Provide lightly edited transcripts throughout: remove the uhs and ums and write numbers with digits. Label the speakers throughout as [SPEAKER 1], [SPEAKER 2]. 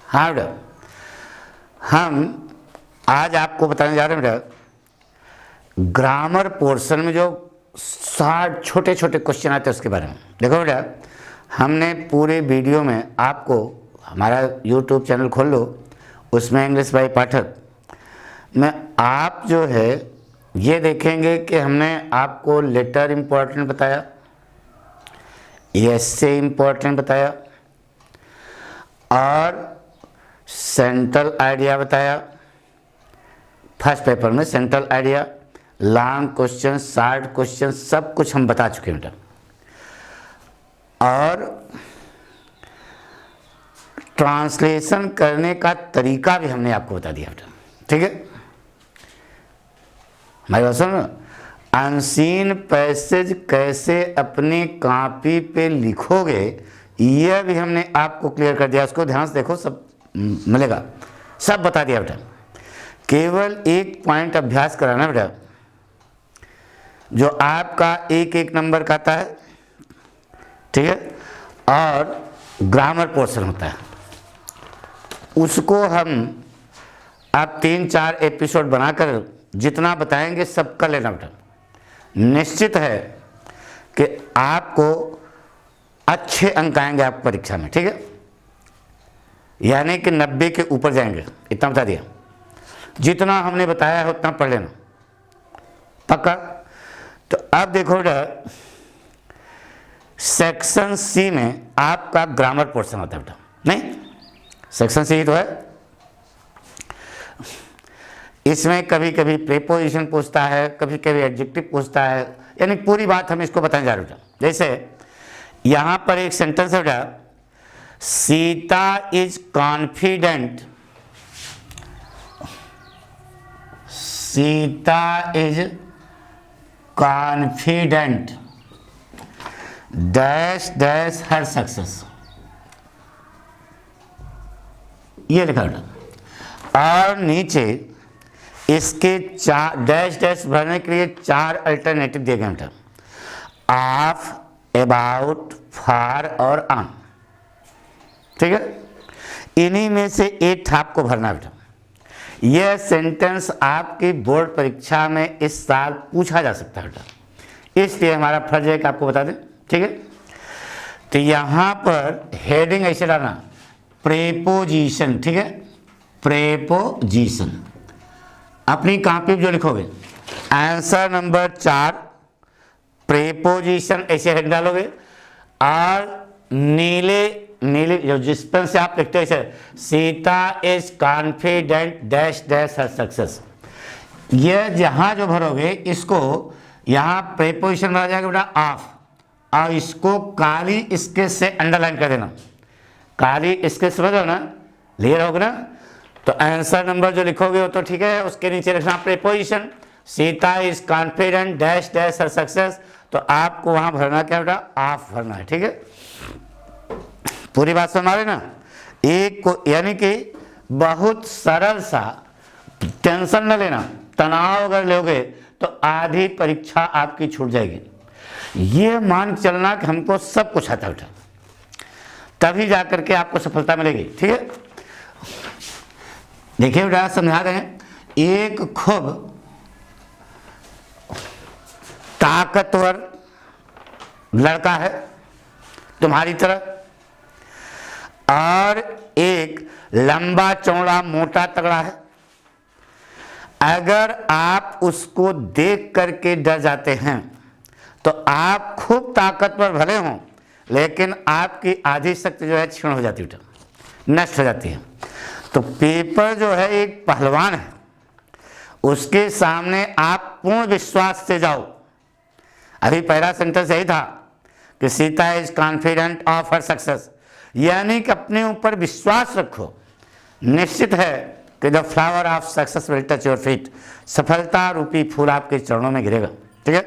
[SPEAKER 1] हाँ बेटा, हम आज आपको बताने जा रहे हैं बेटा, ग्रामर पोर्शन में जो 60 छोटे छोटे क्वेश्चन आते हैं उसके बारे में। देखो बेटा, हमने पूरे वीडियो में आपको, हमारा यूट्यूब चैनल खोल लो, उसमें इंग्लिश बाई पाठक में आप जो है ये देखेंगे कि हमने आपको लेटर इम्पोर्टेंट बताया, एसे इम्पोर्टेंट बताया और सेंट्रल आइडिया बताया। फर्स्ट पेपर में central idea, long question, short question, सब कुछ हम बता चुके हैं बेटा। और ट्रांसलेशन करने का तरीका भी हमने आपको बता दिया बेटा, ठीक है। हमारी बात सुनो, अनसीन पैसेज कैसे अपनी कॉपी पे लिखोगे यह भी हमने आपको क्लियर कर दिया। उसको ध्यान से देखो, सब मिलेगा, सब बता दिया बेटा। केवल एक पॉइंट अभ्यास कराना बेटा, जो आपका एक एक नंबर का आता है, ठीक है, और ग्रामर पोर्शन होता है, उसको हम आप 3-4 एपिसोड बनाकर जितना बताएंगे सब कर लेना बेटा। निश्चित है कि आपको अच्छे अंक आएंगे आप परीक्षा में, ठीक है, यानी कि 90 के ऊपर जाएंगे, इतना बता दिया। जितना हमने बताया है उतना पढ़ लेना, पक्का। तो अब देखो बेटा, सेक्शन सी में आपका ग्रामर पोर्शन होता है बेटा, नहीं सेक्शन सी तो है। इसमें कभी कभी प्रीपोजिशन पूछता है, कभी कभी एडजेक्टिव पूछता है, यानी पूरी बात हम इसको बताने जा रहे हैं बेटा। जैसे यहाँ पर एक सेंटेंस है बेटा, Sita is confident, Sita is confident dash dash her success, ये लिखा बेटा। और नीचे इसके 4 डैश डैश भरने के लिए 4 अल्टरनेटिव दिए गए बेटा, ऑफ, अबाउट, फॉर और ऑन, ठीक है। इन्हीं में से एक आपको भरना बेटा। यह सेंटेंस आपकी बोर्ड परीक्षा में इस साल पूछा जा सकता है बेटा, इसलिए हमारा फर्ज है कि आपको बता दें, ठीक है। तो यहाँ पर हेडिंग ऐसे डालना, प्रेपोजिशन, ठीक है, प्रेपोजिशन। अपनी कॉपी जो लिखोगे आंसर नंबर 4 प्रेपोजिशन ऐसे हेड डालोगे, और नीले नीले जो जिस पेन से आप लिखते हो ऐसे, Sita is confident dash dash her success, ये जहाँ जो भरोगे इसको यहाँ प्रेपोजिशन भरा जाएगा बेटा ऑफ, और इसको काली इसके से अंडरलाइन कर देना, काली इसके से बदलो ना, क्लियर होगा ना। तो आंसर नंबर जो लिखोगे वो तो ठीक है, उसके नीचे लिखना preposition, Sita is confident dash dash her success, तो आपको वहाँ भरना क्या बेटा, ऑफ भरना है, ठीक है। पूरी बात समझ रहे ना। एक को यानी कि बहुत सरल सा, टेंशन न लेना, तनाव अगर लोगे तो आधी परीक्षा आपकी छूट जाएगी। ये मान के चलना कि हमको सब कुछ आता बेटा, तभी जाकर के आपको सफलता मिलेगी, ठीक है। देखिए बेटा, समझा रहे हैं, एक खूब ताकतवर लड़का है तुम्हारी तरह, और एक लंबा चौड़ा मोटा तगड़ा है। अगर आप उसको देख करके डर जाते हैं तो आप खूब ताकतवर भले हों, लेकिन आपकी आधी शक्ति जो है क्षीण हो जाती है, नष्ट हो जाती है। तो पेपर जो है एक पहलवान है, उसके सामने आप पूर्ण विश्वास से जाओ। अभी पहला सेंटेंस यही था कि Sita is confident of her success, यानी कि अपने ऊपर विश्वास रखो। निश्चित है कि the flower of success will touch your feet, सफलता रूपी फूल आपके चरणों में गिरेगा, ठीक है।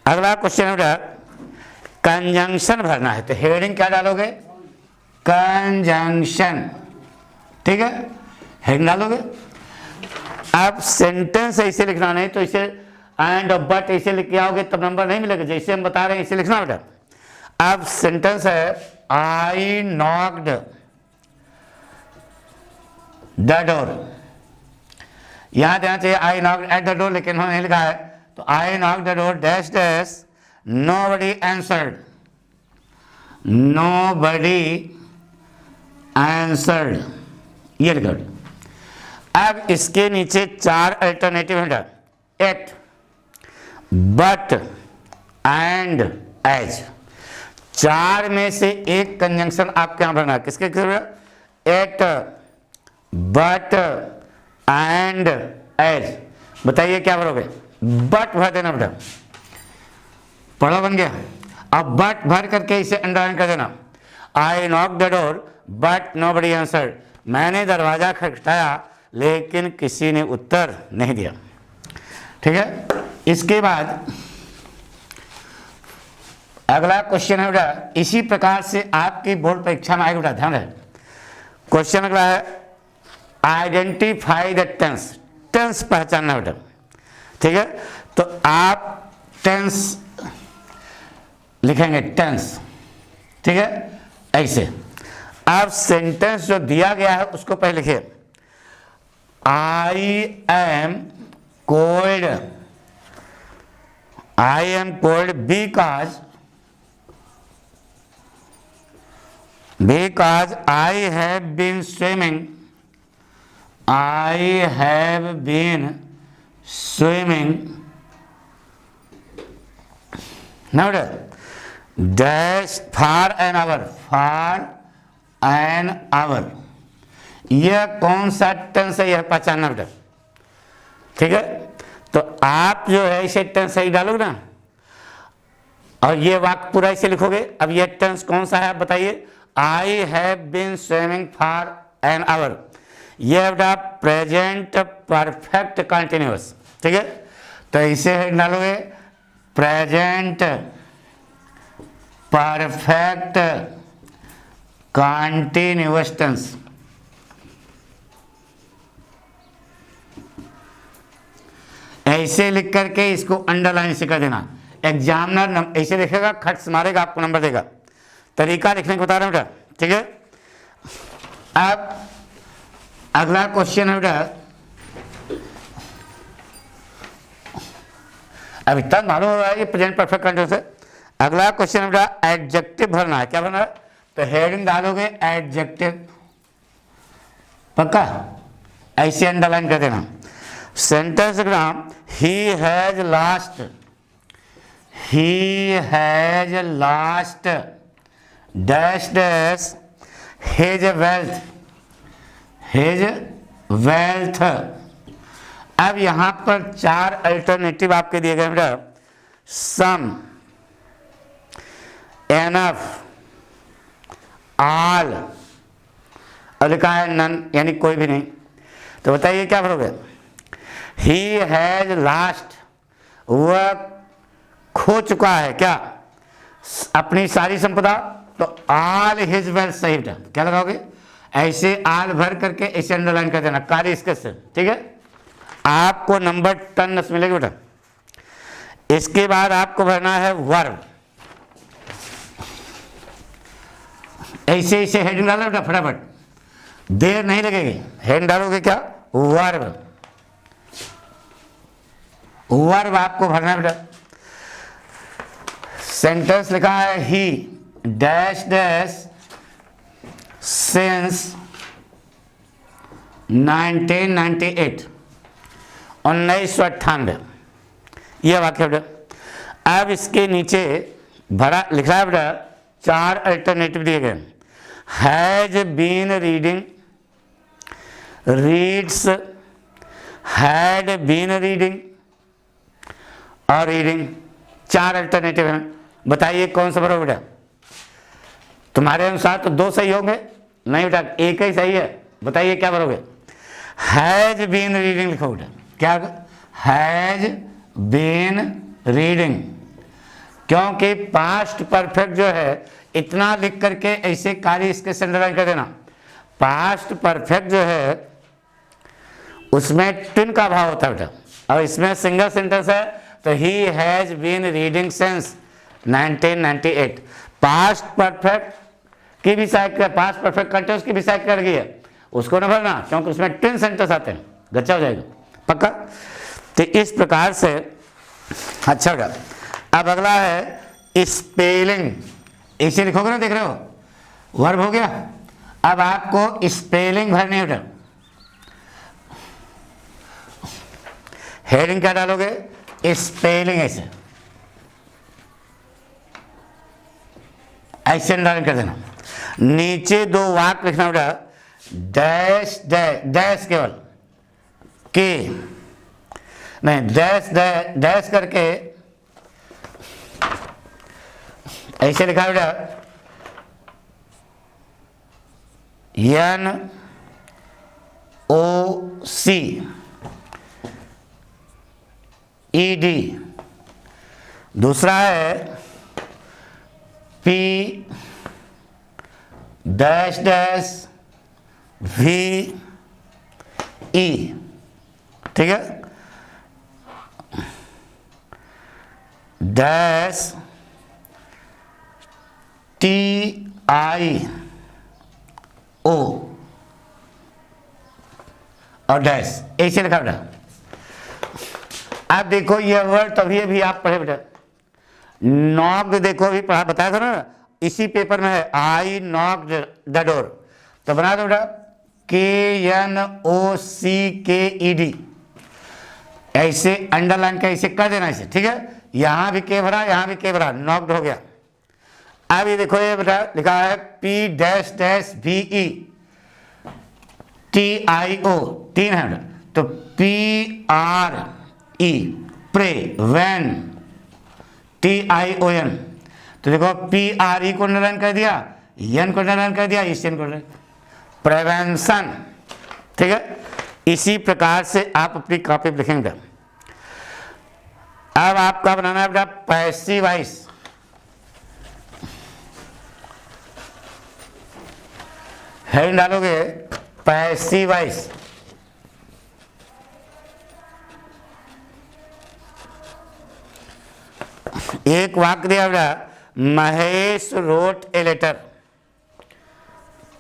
[SPEAKER 1] अगला क्वेश्चन है बेटा, कंजंक्शन भरना है, तो हेडिंग क्या डालोगे, कंजंक्शन, ठीक है, हेडिंग डालोगे। आप सेंटेंस ऐसे लिखना नहीं, तो इसे एंड और बट ऐसे लिख के आओगे तब नंबर नहीं मिलेगा, जैसे हम बता रहे हैं इसे लिखना बेटा। अब सेंटेंस है, आई नॉक्ड द डोर। यहां देना चाहिए आई नॉक एट द डोर, लेकिन उन्होंने लिखा है, तो आई knock the door dash dash nobody answered, nobody answered, ये लिखा। अब इसके नीचे 4 अल्टरनेटिव है, एट, बट, एंड, एज। 4 में से एक कंजंक्शन आपके यहां भरना है, किसके? At, but, and, as. बताइए क्या भरोगे? बट भर देना बेटा, पढ़ा बन गया। अब बट भर करके इसे अंडरलाइन कर देना। आई knock the door but nobody answered, मैंने दरवाजा खटखटाया लेकिन किसी ने उत्तर नहीं दिया। ठीक है, इसके बाद अगला क्वेश्चन है बेटा, इसी प्रकार से आपकी बोर्ड परीक्षा में आएगा बेटा, ध्यान रहे। क्वेश्चन अगला है, आइडेंटिफाई द टेंस, टेंस पहचानना बेटा। ठीक है, तो आप टेंस लिखेंगे, टेंस। ठीक है, ऐसे। अब सेंटेंस जो दिया गया है उसको पहले लिखिए, I am cold, I am cold because I have been swimming, I have been swimming now dash for an hour, यह कौन सा टेंस है यह पहचानना बेटा। ठीक है, तो आप जो है इसे टेंस सही डालोगे ना, और ये वाक्य पूरा इसे लिखोगे। अब ये टेंस कौन सा है बताइए, I have been swimming for an hour, यह बेटा प्रेजेंट परफेक्ट कंटिन्यूअस। ठीक है, तो इसे डालोगे प्रेजेंट परफेक्ट कंटिन्यूअस टेंस। ऐसे लिख करके इसको अंडरलाइन से कर देना। एग्जामिनर ऐसे लिखेगा, खट मारेगा, आपको नंबर देगा। तरीका लिखने को बता रहा हूं बेटा। ठीक है, अब अगला क्वेश्चन है बेटा, अब इतना मालूम हो रहा है ये प्रेजेंट परफेक्ट कंटिन्यूअस है। अगला क्वेश्चन है बेटा, एडजेक्टिव भरना है। क्या भरना है? तो हेडिंग डालोगे एडजेक्टिव, पक्का ऐसे अंडरलाइन कर देना। Sentence gram, he has last dash dash his wealth. अब यहां पर 4 अल्टरनेटिव आपके दिए गए बेटा, सम, एनफ, ऑल, और लिखा है नन, यानी कोई भी नहीं। तो बताइए क्या भरोगे? ही हैज लास्ट, वह खो चुका है क्या अपनी सारी संपदा, तो ऑल हिज वेल्थ सही बेटा। क्या लगाओगे? ऐसे ऑल भर करके ऐसे अंडरलाइन कर देना, कार्य इसके से। ठीक है, आपको नंबर 10 मिलेगा बेटा। इसके बाद आपको भरना है वर्ब। ऐसे ऐसे हेडिंग डालो बेटा, फटाफट, देर नहीं लगेगी। हेडिंग डालोगे क्या? वर्ब। वर्ब आपको भरना है बेटा। सेंटेंस लिखा है, ही डैश डैश सिंस 1998, 1998, यह वाक्य बेटा। अब इसके नीचे भरा लिखा है बेटा, 4 अल्टरनेटिव दिए गए, has been reading, reads, had been reading और रीडिंग। 4 अल्टरनेटिव हैं, बताइए कौन सा भरोगे बेटा? तुम्हारे अनुसार तो 2 सही होंगे, नहीं बेटा एक ही सही है। बताइए क्या भरोगे? हैज बीन रीडिंग लिखो बेटा। क्या? हैज बीन रीडिंग, क्योंकि पास्ट परफेक्ट जो है इतना लिख करके ऐसे कार्य इसके अंडरलाइन कर देना। पास्ट परफेक्ट जो है उसमें ट्विन का भाव होता है बेटा, और इसमें सिंगल सेंटेंस है, तो he has been reading since 1998। Past perfect की भी साइड कर, पास्ट परफेक्ट कंटिन्यूअस की भी साइड कर गई है, उसको ना भरना, क्योंकि उसमें ट्विन सेंटेंस आते हैं, गच्चा हो जाएगा पक्का। तो इस प्रकार से अच्छा बेटा। अब अगला है स्पेलिंग, इसे लिखोगे ना, देख रहे हो वर्ब हो गया। अब आपको स्पेलिंग भरनी है बेटा। हेडिंग क्या डालोगे, स्पेलिंग, ऐसे ऐसे डाल कर देना। नीचे दो वाक्य लिखना बेटा, डैश डैश डैश, केवल के नहीं, डैश डैश करके ऐसे लिखा बेटा, NOCED। दूसरा है P डैश डैश VE, ठीक है, डैश TIO और डैश, ऐसे लिखा बेटा। अब देखो ये वर्ड तभी अभी आप पढ़े बेटा। नॉक देखो अभी पढ़ा, बताया था ना, इसी पेपर में है, आई नॉक द डोर, तो बना दो बेटा KNOCKED, ऐसे अंडरलाइन का ऐसे कर देना ऐसे, ठीक है। यहां भी के भरा, यहां भी के भरा, नॉक्ड हो गया। अब ये देखो ये बेटा लिखा है P dash dash VE TIO, तीन है बेटा, तो PRE प्रे, वैन TION, तो देखो PRE को अंडरलाइन कर दिया, एन को अंडरलाइन कर दिया, ईस्टर्न को प्रिवेंशन, ठीक है। इसी प्रकार से आप अपनी कॉपी लिखेंगे। अब आपका बनाना है बेटा पैसिव वॉइस। हेडिंग डालोगे पैसिव वॉइस। एक वाक्य दिया बेटा, महेश रोट ए लेटर,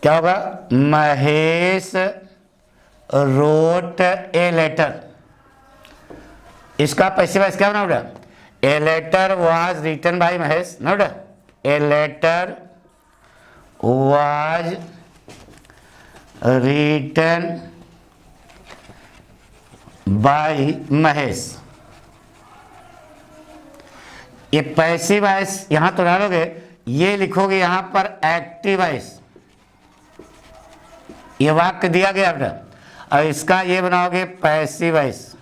[SPEAKER 1] क्या होगा, महेश रोट ए लेटर। इसका पैसिव वॉइस क्या बना बेटा, a letter was written by Mahesh, ना बेटा, a letter was written by Mahesh. ये पैसिव वॉइस यहां तो डालोगे, ये लिखोगे यहां पर एक्टिव वॉइस, ये वाक्य दिया गया बेटा, और इसका ये बनाओगे पैसिव वॉइस,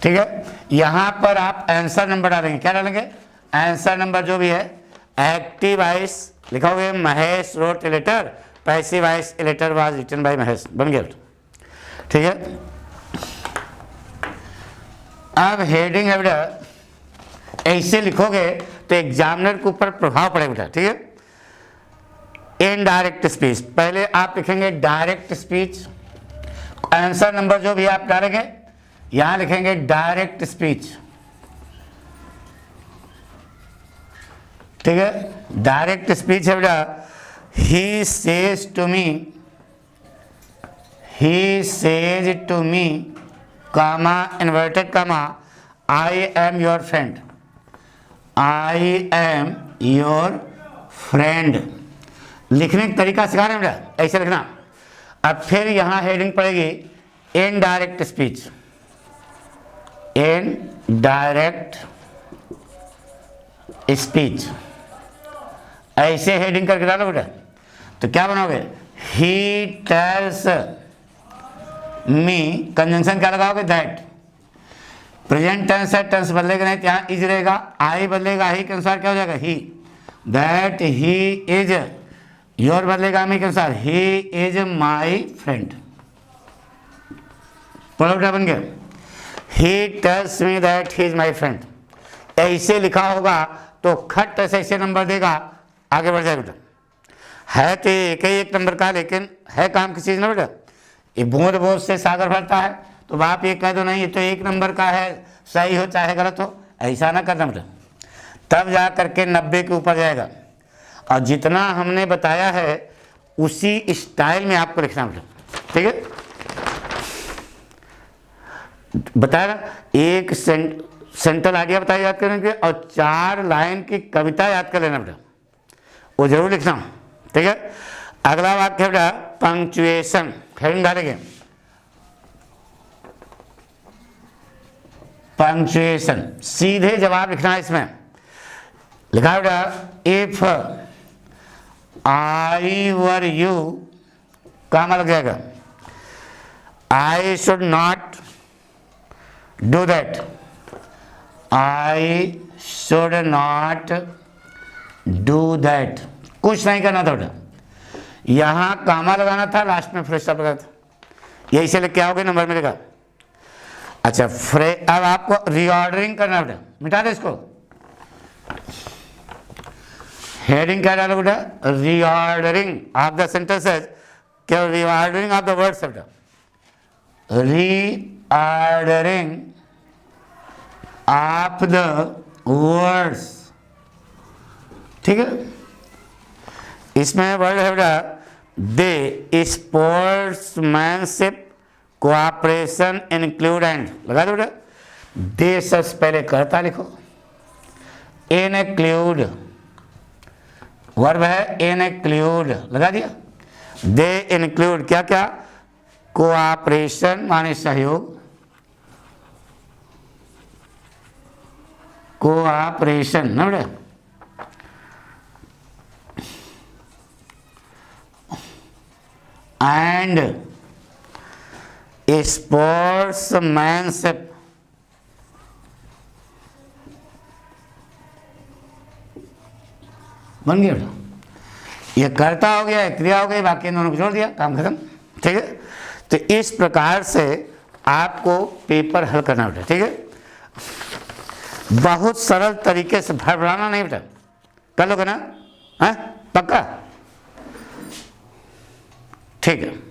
[SPEAKER 1] ठीक है। यहां पर आप आंसर नंबर डालेंगे, क्या डालेंगे, आंसर नंबर जो भी है। एक्टिव वॉइस लिखोगे Mahesh wrote a letter, passive voice a letter was written by Mahesh, बन गया, ठीक है। अब हेडिंग है बेटा, ऐसे लिखोगे तो एग्जामिनर के ऊपर प्रभाव पड़ेगा बेटा, ठीक है। इनडायरेक्ट स्पीच, पहले आप लिखेंगे डायरेक्ट स्पीच, आंसर नंबर जो भी आप डालेंगे यहां लिखेंगे डायरेक्ट स्पीच, ठीक है। डायरेक्ट स्पीच है बेटा, he says to me comma inverted comma I am your friend, I am your friend. लिखने का तरीका सिखा रहे हैं बेटा, ऐसे लिखना। अब फिर यहां हेडिंग पड़ेगी इनडायरेक्ट स्पीच, इनडायरेक्ट स्पीच, ऐसे हेडिंग करके डालो बेटा। तो क्या बनाओगे, ही टेल्स मी, कंजंक्शन क्या लगाओगे, दैट। प्रेजेंट टेंस है, टेंस बदलेगा नहीं, यहाँ इज रहेगा, आई बदलेगा ही के अनुसार, क्या हो जाएगा, ही। दैट ही इज, योर बदलेगा मी के अनुसार, ही इज माई फ्रेंड, पढ़ो बेटा, बन गया। He tells me that he is my friend, ऐसे लिखा होगा तो खट ऐसे नंबर देगा, आगे बढ़ जाएगा बेटा। है तो एक ही एक नंबर का, लेकिन है काम की चीज़ ना बेटा, ये बूंद बूंद से सागर भरता है, तो आप ये कह दो नहीं ये तो एक नंबर का है, सही हो चाहे गलत हो, ऐसा ना करना बेटा, तब जा करके 90 के ऊपर जाएगा। और जितना हमने बताया है उसी स्टाइल में आपको लिखना बेटा, ठीक है। बताया ना, एक सेंट्रल आइडिया बताया याद करने के, और 4 लाइन की कविता याद कर लेना बेटा, वो जरूर लिखना, ठीक है। अगला वाक्य बेटा पंक्चुएशन, हेडिंग डालेंगे पंक्चुएशन, सीधे जवाब लिखना है इसमें। लिखा बेटा इफ आई वर यू, काम लग जाएगा, I should not do that, I should not do that, कुछ नहीं करना था बेटा, यहां कामा लगाना था, लास्ट में फुल स्टॉप लगाना था, यही से क्या हो गया, नंबर मिलेगा। अच्छा अब आपको रीऑर्डरिंग करना बेटा, मिटा दे इसको, हेडिंग क्या डालो बेटा, रीऑर्डरिंग ऑफ द सेंटेंसेस, क्या रीऑर्डरिंग ऑफ द वर्ड्स बेटा, रीऑर्डरिंग ऑफ द वर्ड्स, ठीक है। इसमें वर्ड है बेटा दे, स्पोर्ट्समैनशिप, कोऑपरेशन, इंक्लूड एंड, लगा दो बेटा, दे सबसे पहले करता लिखो, इनक्लूड वर्ब है, इनक्लूड लगा दिया, दे इंक्लूड क्या क्या, कोऑपरेशन माने सहयोग, कोऑपरेशन ना बेटा, एंड स्पोर्ट्समैनशिप, बन गया बेटा, ये कर्ता हो गया, क्रिया हो गई, बाकी दोनों को जोड़ दिया, काम खत्म, ठीक है। तो इस प्रकार से आपको पेपर हल करना बेटा, ठीक है। बहुत सरल तरीके से भड़बड़ाना नहीं बेटा, कर लोगे ना, है पक्का, ठीक है।